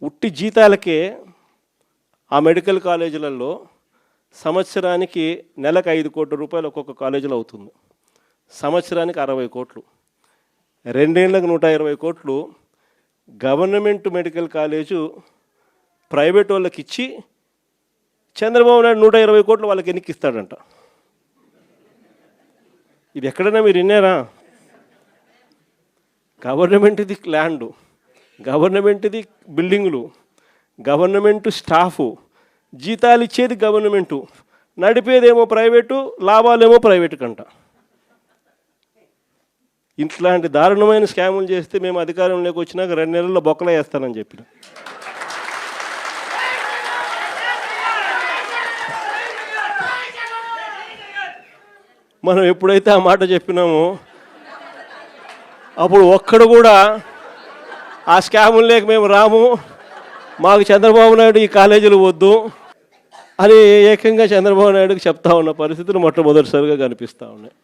ఉట్టి జీతాలకే ఆ మెడికల్ కాలేజీలలో సంవత్సరానికి నెలకు 5 కోట్ల రూపాయలు ఒక్కొక్క కాలేజీలో అవుతుంది. సంవత్సరానికి 60 కోట్లు, 2 ఏళ్ళకు 120 కోట్లు గవర్నమెంట్ మెడికల్ కాలేజు ప్రైవేట్ వాళ్ళకి ఇచ్చి చంద్రబాబు నాయుడు 120 కోట్లు వాళ్ళకి ఎన్నికిస్తాడంట. ఇది ఎక్కడైనా మీరు విన్నారా? గవర్నమెంట్ది ల్యాండు, గవర్నమెంట్ది బిల్డింగులు, గవర్నమెంట్ స్టాఫు, జీతాలు ఇచ్చేది గవర్నమెంటు, నడిపేదేమో ప్రైవేటు, లాభాలేమో ప్రైవేటు కంట. ఇట్లాంటి దారుణమైన స్కాములు చేస్తే మేము అధికారంలోకి వచ్చినాక 2 నెలల్లో బొక్కలు వేస్తానని చెప్పిన. మనం ఎప్పుడైతే ఆ మాట చెప్పినామో అప్పుడు ఒక్కడు కూడా ఆ స్కాములు లేక మేము రాము, మాకు చంద్రబాబు నాయుడు ఈ కాలేజీలు వద్దు అని ఏకంగా చంద్రబాబు నాయుడుకి చెప్తా ఉన్న పరిస్థితులు మొట్టమొదటిసారిగా కనిపిస్తూ ఉన్నాయి.